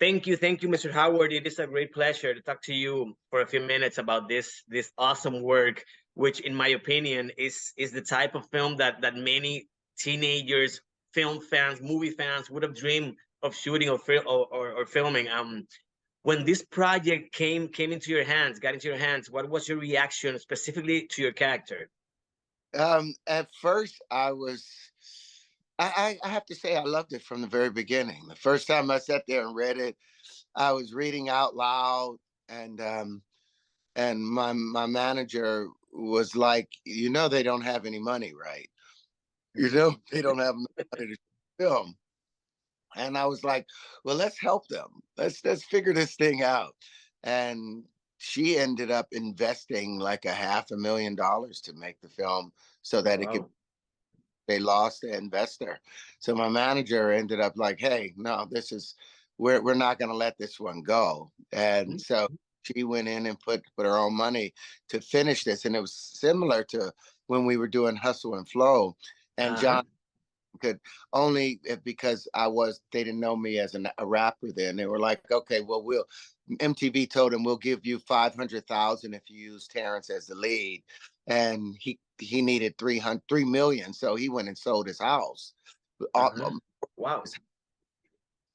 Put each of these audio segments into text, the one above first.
Thank you, Mr. Howard. It is a great pleasure to talk to you for a few minutes about this awesome work, which, in my opinion, is the type of film that many teenagers, film fans, movie fans would have dreamed of shooting or filming. When this project came into your hands, got into your hands, what was your reaction specifically to your character? At first, I have to say, I loved it from the very beginning. The first time I sat there and read it, I was reading out loud, and my manager was like, they don't have any money, right? They don't have money to film. And I was like, well, let's help them. Let's figure this thing out. And she ended up investing like a $500,000 to make the film so Oh, that it could. wow. They lost the investor. So my manager ended up like, hey, no, we're not going to let this one go. And Mhm. so she went in and put her own money to finish this. And it was similar to when we were doing Hustle and Flow. And Uh-huh. John could only because they didn't know me as a rapper then. They were like, okay, well, MTV told him we'll give you 500,000 if you use Terrence as the lead. And he needed 3 million. So he went and sold his house. Uh-huh. Wow.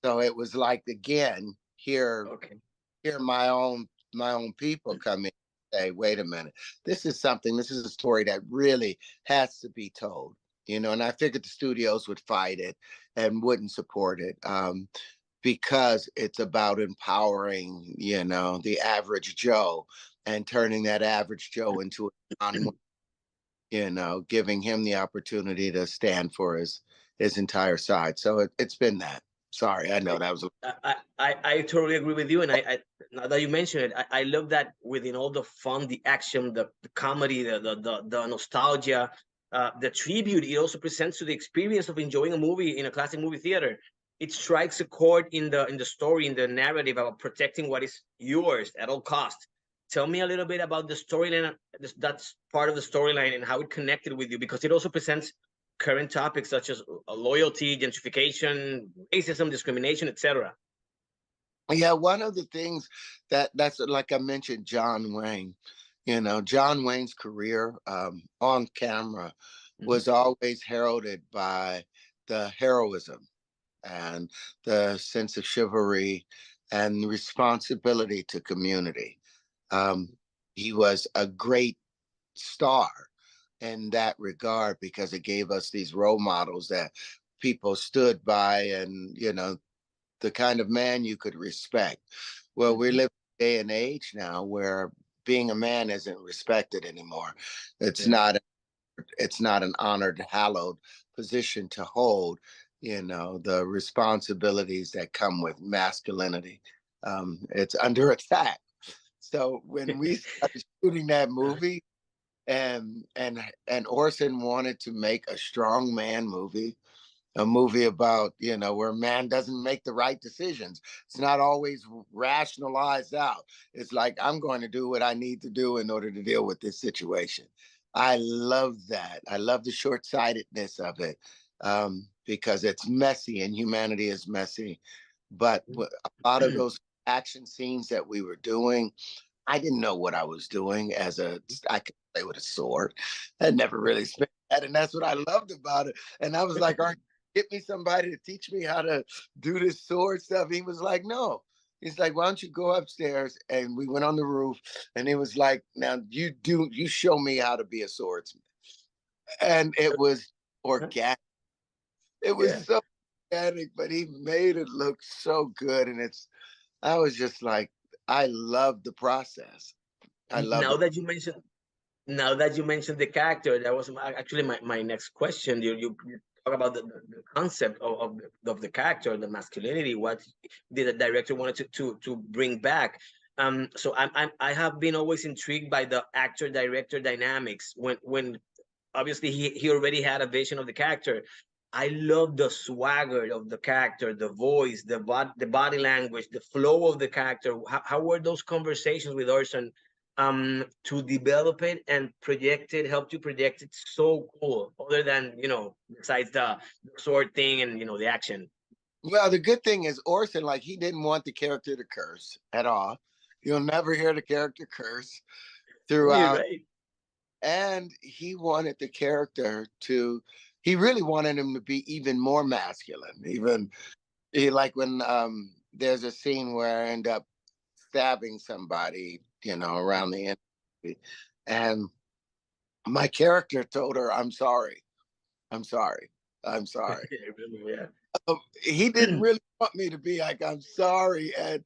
So it was like, again, Okay. here my own people come in and say, wait a minute, this is a story that really has to be told. And I figured the studios would fight it and wouldn't support it, because it's about empowering, the average Joe, and turning that average Joe into giving him the opportunity to stand for his entire side. So it's been that. Sorry, I know that was I totally agree with you, and now that you mention it, I love that within all the fun, the action, the comedy, the nostalgia, the tribute it also presents to the experience of enjoying a movie in a classic movie theater. It strikes a chord in the story, in the narrative about protecting what is yours at all costs. Tell me a little bit about the storyline. That's part of the storyline and how it connected with you, because it also presents current topics such as loyalty, gentrification, racism, discrimination, etc. Yeah, one of the things that's like I mentioned, John Wayne. John Wayne's career, on camera, Mhm. was always heralded by the heroism and the sense of chivalry and responsibility to community. Um, he was a great star in that regard because it gave us these role models that people stood by, and the kind of man you could respect. Well, we Mhm. live in a day and age now where being a man isn't respected anymore. It's Yeah. not it's not an honored, hallowed position to hold. The responsibilities that come with masculinity. It's under attack. So when we started shooting that Uh-huh. movie, and Orson wanted to make a strong man movie, a movie about where a man doesn't make the right decisions. It's not always rationalized out. It's like, I'm going to do what I need to do in order to deal with this situation. I love that. I love the short-sightedness of it, because it's messy and humanity is messy. But a lot of those action scenes that we were doing, I didn't know what I was doing. I could play with a sword. I never really spent that, and that's what I loved about it. And I was like, "Aren't get me somebody to teach me how to do this sword stuff?" He was like, "No." He's like, "Why don't you go upstairs?" And we went on the roof, and he was like, "Now you show me how to be a swordsman." And it was organic. It was Yeah. so organic, but he made it look so good, and I was just like, I love the process. I love Now the. that you mentioned, now that you mentioned the character, that was actually my next question. You talk about the concept of the character, the masculinity, what the director wanted to bring back. So I have been always intrigued by the actor director dynamics when obviously he already had a vision of the character. I love the swagger of the character, the voice, the body language, the flow of the character. How were those conversations with Orson, to develop it and project it, help you project it so cool? Other than besides the sword thing and the action. Well, the good thing is Orson, like he didn't want the character to curse at all. You'll never hear the character curse Oh, you're throughout. right. And he wanted the character to, he really wanted him to be even more masculine. Even like when there's a scene where I end up stabbing somebody, around the end. And my character told her, I'm sorry. I'm sorry. I'm sorry. I remember, He didn't yeah. really want me to be like, I'm sorry. And,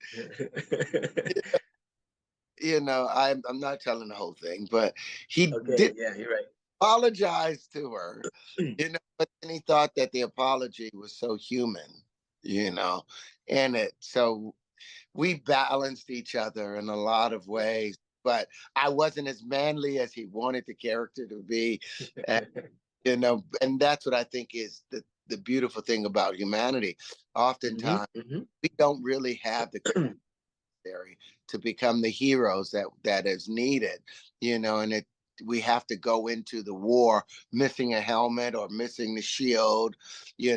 I'm not telling the whole thing, but he Okay, did yeah, you're right. apologize to her, but then he thought that the apology was so human, you know, and it, so we balanced each other in a lot of ways, but I wasn't as manly as he wanted the character to be. And, and that's what I think is the beautiful thing about humanity. Hmm, Oftentimes, hmm. we don't really have the necessary to become the heroes that is needed, and we have to go into the war missing a helmet or missing the shield,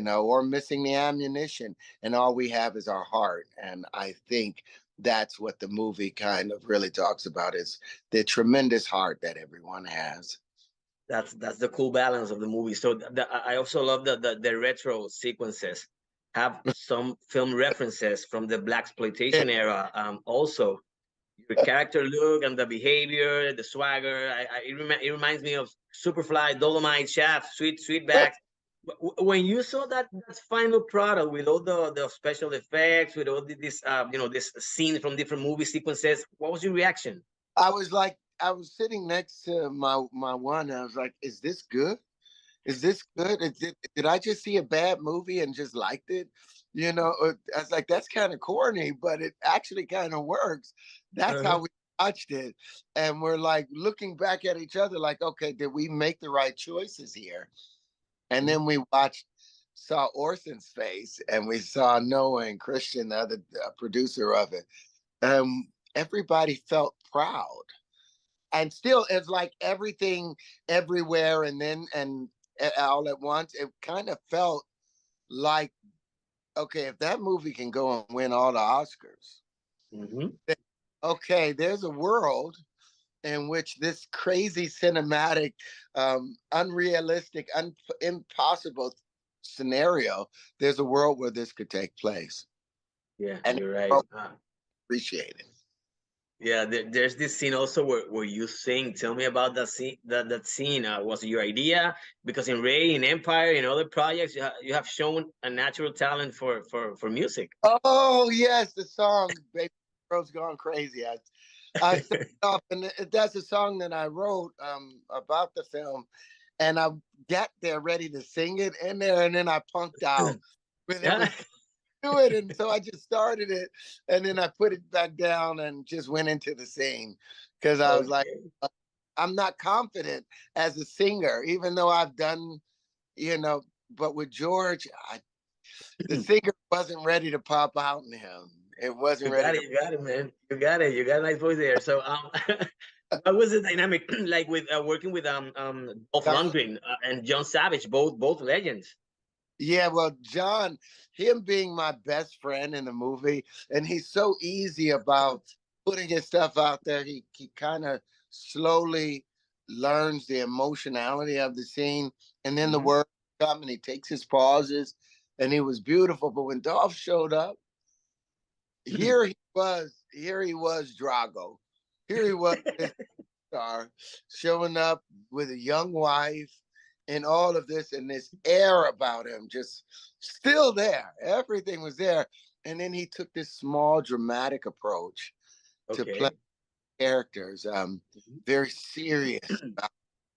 or missing the ammunition, and all we have is our heart. And I think that's what the movie kind of really talks about, is the tremendous heart that everyone has. That's the cool balance of the movie. So I also love the retro sequences have some film references from the black Yeah. exploitation era. Also, your character look and the behavior, the swagger. It reminds me of Superfly, Dolomite, Shaft, Sweetback. When you saw that final product with all the special effects, with all this this scenes from different movie sequences, what was your reaction? I was sitting next to my one. I was like, "Is this good? Is this good? Did I just see a bad movie and just liked it?" I was like, "That's kind of corny, but it actually kind of works." That's how Uh-huh. we watched it, and we're like looking back at each other, like, "Okay, did we make the right choices here?" And Mhm. then we watched, saw Orson's face, and we saw Noah and Christian, the other producer of it. Everybody felt proud, and still it's like everything everywhere and then and all at once. It kind of felt like, okay, if that movie can go and win all the Oscars, Mhm. then, okay, there's a world in which this crazy cinematic, unrealistic, impossible scenario, there's a world where this could take place, Yeah, and you're I right. appreciate it. Yeah, there's this scene also where you sing. Tell me about that scene. That scene, was it your idea? Because in Ray, in Empire, in other projects, you have shown a natural talent for music. Oh yes, the song "Baby Girl's Gone Crazy." I started off, and that's a song that I wrote about the film, and I got there ready to sing it in there, and then I punked out. But it Yeah. was do it, and so I just started it, and then I put it back down and just went into the scene because I was like, Okay. I'm not confident as a singer, even though I've done, you know. But with George, the singer wasn't ready to pop out in him. It wasn't You ready got it. to. You got it, man. You got it. You got a nice voice there. So, what was the dynamic like with working with Dolph Lundgren and John Savage, both legends? Yeah, well, John, him being my best friend in the movie, and he's so easy about putting his stuff out there. He kind of slowly learns the emotionality of the scene, and then the Mhm. words come, and he takes his pauses, and he was beautiful. But when Dolph showed up, here he was, Drago. Here he was, this star, showing up with a young wife and all of this, and this air about him, just still there. Everything was there. And then he took this small dramatic approach to play Okay. characters, Mhm. very serious about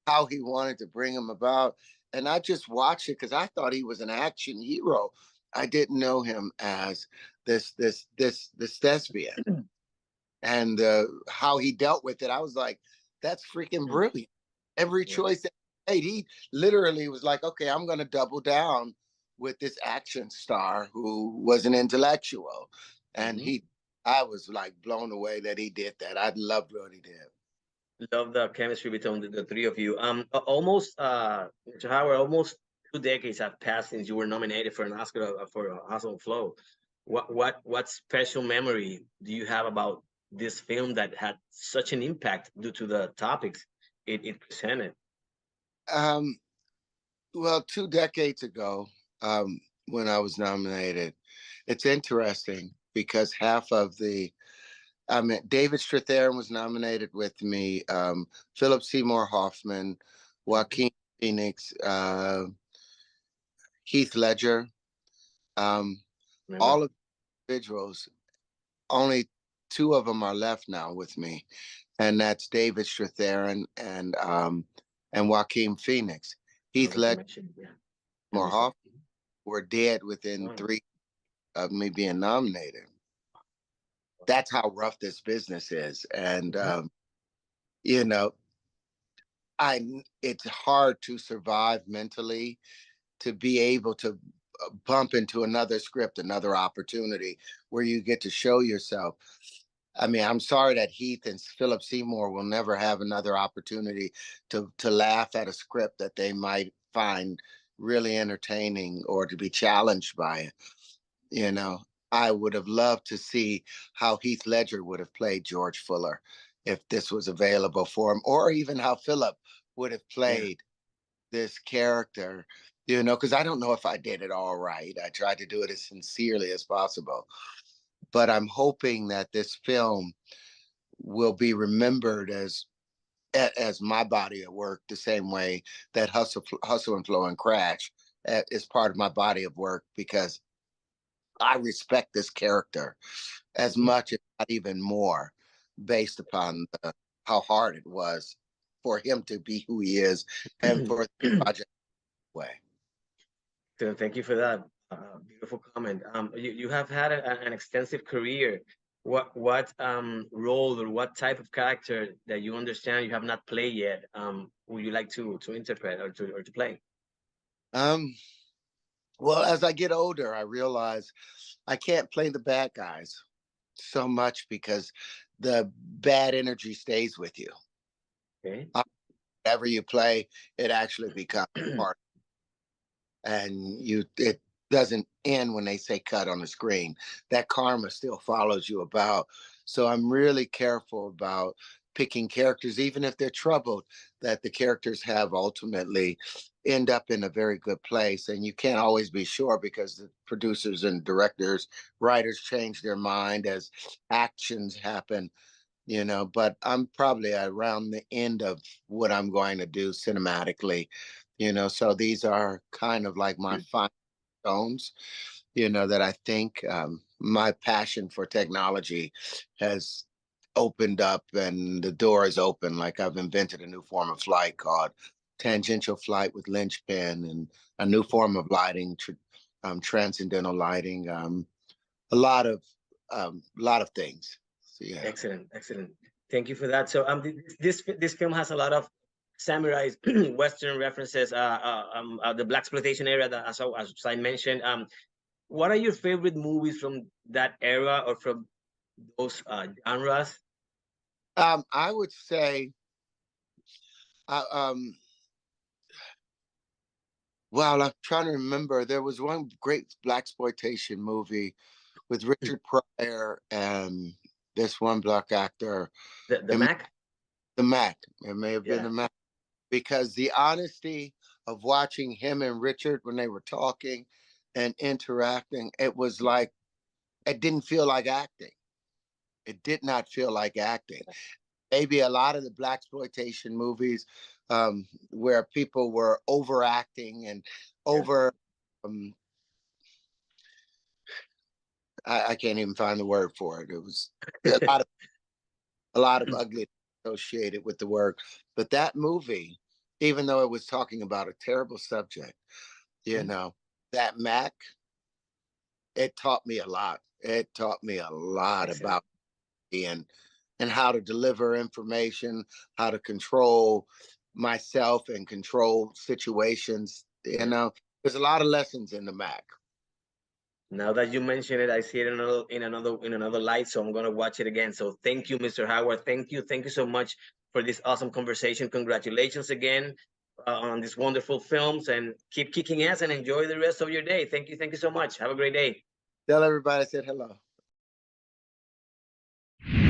how he wanted to bring them about. And I just watched it because I thought he was an action hero. I didn't know him as this thespian, and how he dealt with it. I was like, that's freaking brilliant. Every Yeah. choice that he made, he literally was like, okay, I'm going to double down with this action star who was an intellectual. And Mhm. I was like blown away that he did that. I loved what he did. Love the chemistry between the three of you. Almost, Mr. Howard, almost 2 decades have passed since you were nominated for an Oscar for Hustle and Flow. What special memory do you have about this film that had such an impact due to the topics it presented? Um, well, 2 decades ago, when I was nominated, it's interesting because half of the, I mean, David Strathairn was nominated with me, Philip Seymour Hoffman, Mhm. Joaquin Phoenix, Heath Ledger, um, Remember? all of the individuals. Only two of them are left now with me, and that's David Strathairn and Joaquin Phoenix. Now Heath that you Ledger, mentioned, yeah, I Seymour miss it. Hoffman were dead within Wow. 3 of me being nominated. That's how rough this business is, and Mhm. you know, I it's hard to survive mentally to be able to bump into another script, another opportunity where you get to show yourself. I mean, I'm sorry that Heath and Philip Seymour will never have another opportunity to laugh at a script that they might find really entertaining or to be challenged by it. You know, I would have loved to see how Heath Ledger would have played George Fuller if this was available for him, or even how Philip would have Yeah. played this character, you know, because I don't know if I did it all right. I tried to do it as sincerely as possible. But I'm hoping that this film will be remembered as my body of work, the same way that Hustle and Flow and Crash is part of my body of work, because I respect this character as Mhm. much, if not even more, based upon how hard it was for him to be who he is and for the project way. So thank you for that beautiful comment. You have had an extensive career. What role or what type of character that you understand you have not played yet would you like to interpret or to play? Um, well, as I get older, I realize I can't play the bad guys so much because the bad energy stays with you. Okay. Whatever you play, it actually becomes part, and it doesn't end when they say cut on the screen. That karma still follows you about. So I'm really careful about picking characters, even if they're troubled, that the characters have ultimately end up in a very good place. And you can't always be sure because the producers and directors, writers change their mind as actions happen, you know. But I'm probably around the end of what I'm going to do cinematically, you know. So these are kind of like my final stones, you know, that I think my passion for technology has opened up and the door is open. Like I've invented a new form of flight called tangential flight with linchpin, and a new form of lighting, transcendental lighting, a lot of things. So, yeah. Excellent, excellent. Thank you for that. So this film has a lot of samurai Western references, the black exploitation era that as I mentioned. What are your favorite movies from that era or from those genres? I would say, uh, um, well, I'm trying to remember. There was one great black exploitation movie with Richard Pryor and this one black actor. The It may, Mac? the Mac. It may have been Yeah. the Mac, because the honesty of watching him and Richard when they were talking and interacting, it was like it didn't feel like acting. It did not feel like acting. Maybe a lot of the black exploitation movies, where people were overacting and Yeah. over. Um, I can't even find the word for it. It was a lot of ugly associated with the word. But that movie, even though it was talking about a terrible subject, you know, that Mac, it taught me a lot. It taught me a lot Excellent. about and how to deliver information, how to control myself and control situations. You Yeah. know, there's a lot of lessons in the Mac. Now that you mention it, I see it in another light. So I'm gonna watch it again. So thank you, Mr. Howard. Thank you so much for this awesome conversation. Congratulations again. on these wonderful films, and keep kicking ass and enjoy the rest of your day. Thank you so much. Have a great day. Tell everybody I said hello.